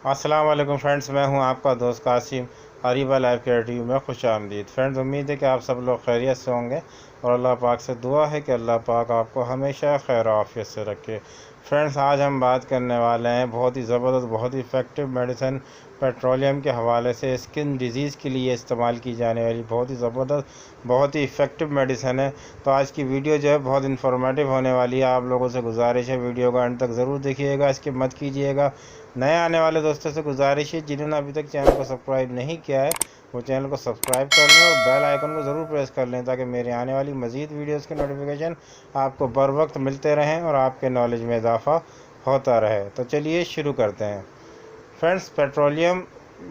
अस्सलाम वालेकुम फ्रेंड्स, मैं हूं आपका दोस्त Qasim. Areeba life care TV में खुश आमदीद। फ्रेंड्स, उम्मीद है कि आप सब लोग खैरियत से होंगे और अल्लाह पाक से दुआ है कि अल्लाह पाक आपको हमेशा खैर आफियत से रखे। फ्रेंड्स, आज हम बात करने वाले हैं बहुत ही ज़बरदस्त, बहुत ही इफ़ेक्टिव मेडिसिन पेट्रोलियम के हवाले से स्किन डिजीज़ के लिए इस्तेमाल की जाने वाली बहुत ही ज़बरदस्त, बहुत ही इफ़ेक्टिव मेडिसिन है। तो आज की वीडियो जो है बहुत इन्फॉर्मेटिव होने वाली है। आप लोगों से गुजारिश है वीडियो को अंत तक ज़रूर देखिएगा, स्किप मत कीजिएगा। नए आने वाले दोस्तों से गुजारिश है जिन्होंने अभी तक चैनल को सब्सक्राइब नहीं किया है वो चैनल को सब्सक्राइब कर लें और बेल आइकन को ज़रूर प्रेस कर लें ताकि मेरे आने वाली मज़ीद वीडियोस के नोटिफिकेशन आपको बर वक्त मिलते रहें और आपके नॉलेज में इजाफ़ा होता रहे। तो चलिए शुरू करते हैं। फ्रेंड्स, पेट्रोलियम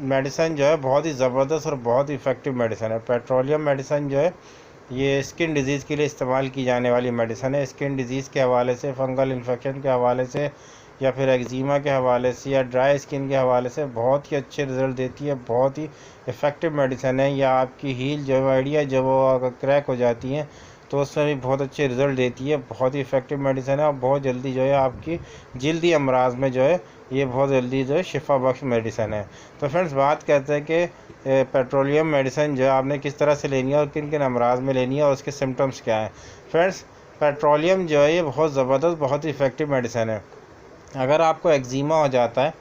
मेडिसिन जो है बहुत ही ज़बरदस्त और बहुत ही इफ़ेक्टिव मेडिसिन है। पेट्रोलियम मेडिसिन जो है ये स्किन डिजीज़ के लिए इस्तेमाल की जाने वाली मेडिसिन है। स्किन डिजीज़ के हवाले से, फंगल इन्फेक्शन के हवाले से या फिर एक्जिमा के हवाले से या ड्राई स्किन के हवाले से बहुत ही अच्छे रिज़ल्ट देती है। बहुत ही इफ़ेक्टिव मेडिसिन है। या आपकी हील जो आइडिया जब वो अगर क्रैक हो जाती हैं तो उसमें भी बहुत अच्छे रिज़ल्ट देती है। बहुत ही इफ़ेक्टिव मेडिसिन है और बहुत जल्दी जो है आपकी जल्दी अमराज में जो है ये बहुत जल्दी जो है शिफा बख्श मेडिसिन है। तो फ्रेंड्स, बात करते हैं कि पेट्रोलियम मेडिसिन जो है आपने किस तरह से लेनी है और किन किन अमराज में लेनी है और उसके सिम्टम्स क्या हैं। फ्रेंड्स, पेट्रोलियम जो है ये बहुत ज़बरदस्त, बहुत ही इफ़ेक्टिव मेडिसिन है। अगर आपको एक्जिमा हो जाता है,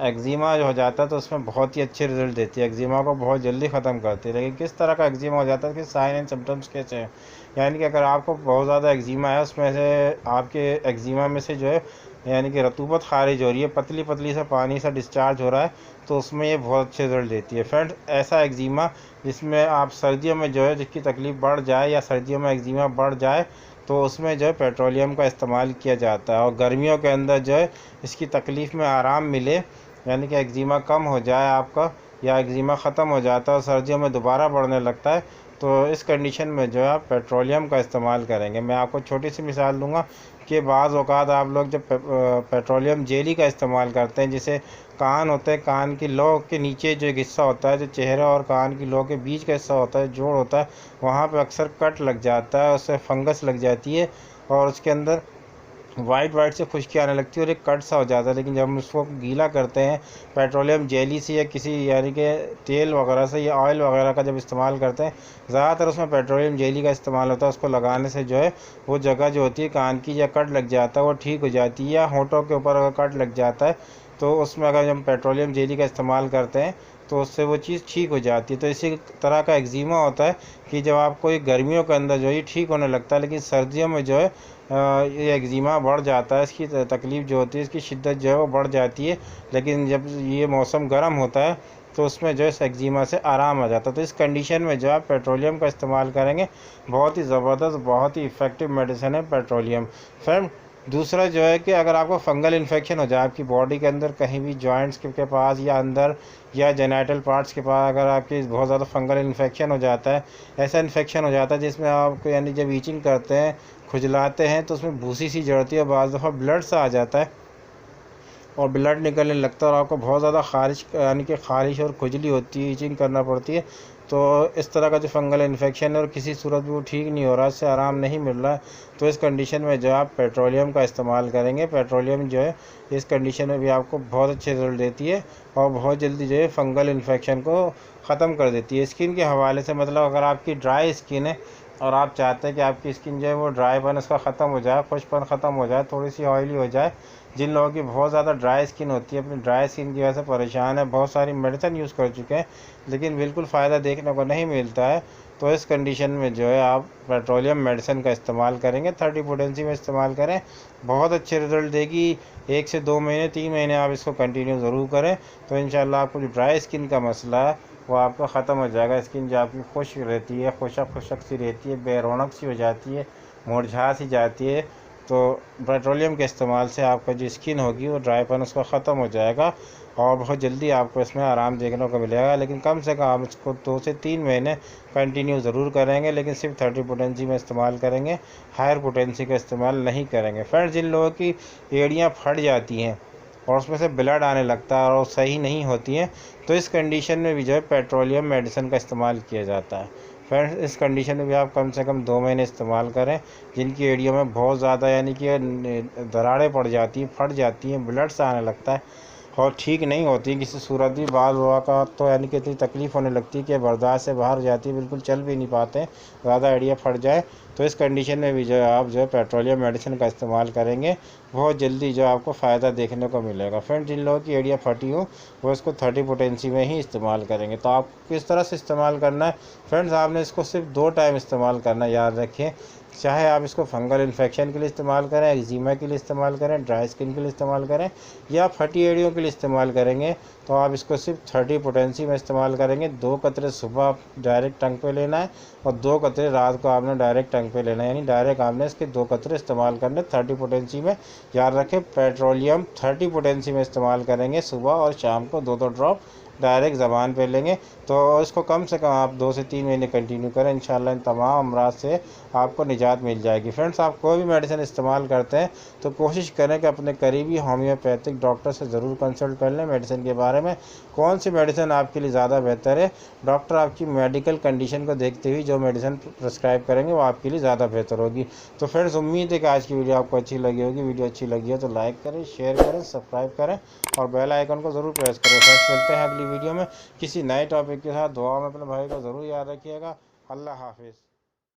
एक्जिमा जो हो जाता है तो उसमें बहुत ही अच्छे रिजल्ट देती है। एक्जिमा को बहुत जल्दी ख़त्म करती है। लेकिन किस तरह का एक्जिमा हो जाता है, कि साइन एंड सिम्टम्स कैसे हैं, यानी कि अगर आपको बहुत ज़्यादा एक्जिमा है, उसमें से आपके एक्जिमा में से जो है यानी कि रतूबत खारिज हो रही है, पतली पतली सा पानी सा डिस्चार्ज हो रहा है, तो उसमें ये बहुत अच्छे रिजल्ट देती है। फ्रेंड्स, ऐसा एक्जिमा जिसमें आप सर्दियों में जो है जिसकी तकलीफ़ बढ़ जाए या सर्दियों में एक्जिमा बढ़ जाए तो उसमें जो है पेट्रोलियम का इस्तेमाल किया जाता है। और गर्मियों के अंदर जो है इसकी तकलीफ़ में आराम मिले, यानी कि एक्जिमा कम हो जाए आपका या एक्जिमा ख़त्म हो जाता है और सर्दियों में दोबारा बढ़ने लगता है, तो इस कंडीशन में जो है आप पेट्रोलियम का इस्तेमाल करेंगे। मैं आपको छोटी सी मिसाल दूंगा कि बाज़ औक़ात आप लोग जब पेट्रोलियम जेली का इस्तेमाल करते हैं, जिसे कान होते हैं, कान की लौ के नीचे जो एक हिस्सा होता है, जो चेहरे और कान की लौ के बीच का हिस्सा होता है, जोड़ होता है, वहाँ पे अक्सर कट लग जाता है, उससे फंगस लग जाती है और उसके अंदर वाइट वाइट से खुश्की आने लगती है और एक कट सा हो जाता है। लेकिन जब हम उसको गीला करते हैं पेट्रोलियम जेली से या किसी यानी कि तेल वगैरह से या ऑयल वगैरह का जब इस्तेमाल करते हैं, ज़्यादातर उसमें पेट्रोलियम जेली का इस्तेमाल होता है। उसको लगाने से जो है वो जगह जो होती है कान की या कट लग जाता है वो ठीक हो जाती है। या होंठों के ऊपर अगर कट लग जाता है तो उसमें अगर हम पेट्रोलियम जेली का इस्तेमाल करते हैं तो उससे वो चीज़ ठीक हो जाती है। तो इसी तरह का एक्जिमा होता है कि जब आपको ये गर्मियों के अंदर जो है ये ठीक होने लगता है, लेकिन सर्दियों में जो है ये एक्जिमा बढ़ जाता है। इसकी तकलीफ़ जो होती है, इसकी शिद्दत जो है वो बढ़ जाती है। लेकिन जब ये मौसम गर्म होता है तो उसमें जो है इस एक्जिमा से आराम आ जाता है। तो इस कंडीशन में जो है पेट्रोलियम का इस्तेमाल करेंगे, बहुत ही ज़बरदस्त, बहुत ही इफ़ेक्टिव मेडिसिन है पेट्रोलियम। फ्रेंड, दूसरा जो है कि अगर आपको फंगल इन्फेक्शन हो जाए आपकी बॉडी के अंदर कहीं भी जॉइंट्स के पास या अंदर या जेनाइटल पार्ट्स के पास, अगर आपकी बहुत ज़्यादा फंगल इन्फेक्शन हो जाता है, ऐसा इन्फेक्शन हो जाता है जिसमें आपको यानी जब ईचिंग करते हैं, खुजलाते हैं तो उसमें भूसी सी जड़ती है, बाज़ दफ़ा ब्लड सा आ जाता है और ब्लड निकलने लगता है और आपको बहुत ज़्यादा ख़ारिश यानी कि ख़ारिश और खुजली होती है, ईचिंग करना पड़ती है। तो इस तरह का जो फंगल इन्फेक्शन है और किसी सूरत में वो ठीक नहीं हो रहा, इससे आराम नहीं मिल रहा है, तो इस कंडीशन में जो आप पेट्रोलियम का इस्तेमाल करेंगे। पेट्रोलियम जो है इस कंडीशन में भी आपको बहुत अच्छे रिजल्ट देती है और बहुत जल्दी जो है फंगल इन्फेक्शन को ख़त्म कर देती है। स्किन के हवाले से, मतलब अगर आपकी ड्राई स्किन है और आप चाहते हैं कि आपकी स्किन जो है वो ड्राईपन उसका ख़त्म हो जाए, खुशपन ख़त्म हो जाए, थोड़ी सी ऑयली हो जाए, जिन लोगों की बहुत ज़्यादा ड्राई स्किन होती है, अपनी ड्राई स्किन की वजह से परेशान है, बहुत सारी मेडिसिन यूज़ कर चुके हैं लेकिन बिल्कुल फ़ायदा देखने को नहीं मिलता है, तो इस कंडीशन में जो है आप पेट्रोलियम मेडिसिन का इस्तेमाल करेंगे। 30 पोटेंसी में इस्तेमाल करें, बहुत अच्छे रिज़ल्ट देगी। 1 से 2 महीने 3 महीने आप इसको कंटिन्यू ज़रूर करें, तो इंशाल्लाह आपको जो ड्राई स्किन का मसला है वो आपका ख़त्म हो जाएगा। स्किन जो आपकी खुश रहती है, खुशक खुशक सी रहती है, बेरौनक सी हो जाती है, मुरझा सी जाती है, तो पेट्रोलियम के इस्तेमाल से आपका जो स्किन होगी वो ड्राईपन उसका ख़त्म हो जाएगा और बहुत जल्दी आपको इसमें आराम देखने को मिलेगा। लेकिन कम से कम आप इसको 2 से 3 महीने कंटिन्यू ज़रूर करेंगे, लेकिन सिर्फ 30 पोटेंसी में इस्तेमाल करेंगे, हायर पोटेंसी का इस्तेमाल नहीं करेंगे। फ्रेंड्स, जिन लोगों की एड़ियाँ फट जाती हैं और उसमें से ब्लड आने लगता है और सही नहीं होती हैं, तो इस कंडीशन में भी जो है पेट्रोलियम मेडिसिन का इस्तेमाल किया जाता है। फ्रेंड्स, इस कंडीशन में भी आप कम से कम 2 महीने इस्तेमाल करें। जिनकी एड़ियों में बहुत ज़्यादा यानी कि दरारें पड़ जाती हैं, फट जाती हैं, ब्लड सा आने लगता है और ठीक नहीं होती किसी सूरत भी। बाल हुआ का तो यानी कि इतनी तकलीफ़ होने लगती है कि बर्दाश्त से बाहर जाती है, बिल्कुल चल भी नहीं पाते, ज़्यादा एड़िया फट जाए। तो इस कंडीशन में भी जो है आप जो है पेट्रोलियम मेडिसिन का इस्तेमाल करेंगे, बहुत जल्दी जो आपको फ़ायदा देखने को मिलेगा। फ्रेंड, जिन लोगों की एड़िया फटी हो वो इसको 30 पोटेंसी में ही इस्तेमाल करेंगे। तो आपको किस तरह से इस्तेमाल करना है फ्रेंड्स, आपने इसको सिर्फ 2 टाइम इस्तेमाल करना है, याद रखिए। चाहे आप इसको फंगल इन्फेक्शन के लिए इस्तेमाल करें, एक्जिमा के लिए इस्तेमाल करें, ड्राई स्किन के लिए इस्तेमाल करें, या फटी एड़ियों के लिए इस्तेमाल करेंगे, तो आप इसको सिर्फ 30 पोटेंसी में इस्तेमाल करेंगे। 2 कतरे सुबह आप डायरेक्ट टंग पे लेना है और 2 कतरे रात को आपने डायरेक्ट टंग पे लेना है, यानी डायरेक्ट आपने इसके 2 कतरे इस्तेमाल करने 30 पोटेंसी में। याद रखें, पेट्रोलियम 30 पोटेंसी में इस्तेमाल करेंगे, सुबह और शाम को 2-2 ड्रॉप डायरेक्ट ज़बान पे लेंगे। तो इसको कम से कम आप 2 से 3 महीने कंटिन्यू करें, इंशाल्लाह इन तमाम अमराज से आपको निजात मिल जाएगी। फ्रेंड्स, आप कोई भी मेडिसिन इस्तेमाल करते हैं तो कोशिश करें कि अपने करीबी होम्योपैथिक डॉक्टर से ज़रूर कंसल्ट कर लें मेडिसिन के बारे में, कौन सी मेडिसिन आपके लिए ज़्यादा बेहतर है। डॉक्टर आपकी मेडिकल कंडीशन को देखते हुए जो मेडिसिन प्रिस्क्राइब करेंगे वो आपके लिए ज़्यादा बेहतर होगी। तो फ्रेंड्स, उम्मीद है कि आज की वीडियो आपको अच्छी लगी होगी। वीडियो अच्छी लगी हो तो लाइक करें, शेयर करें, सब्सक्राइब करें और बेल आइकन को ज़रूर प्रेस करें। फ्रेंड्स, मिलते हैं अगली वीडियो में किसी नए टॉपिक के साथ। दुआ में अपने भाई को ज़रूर याद रखिएगा। अल्लाह हाफिज़।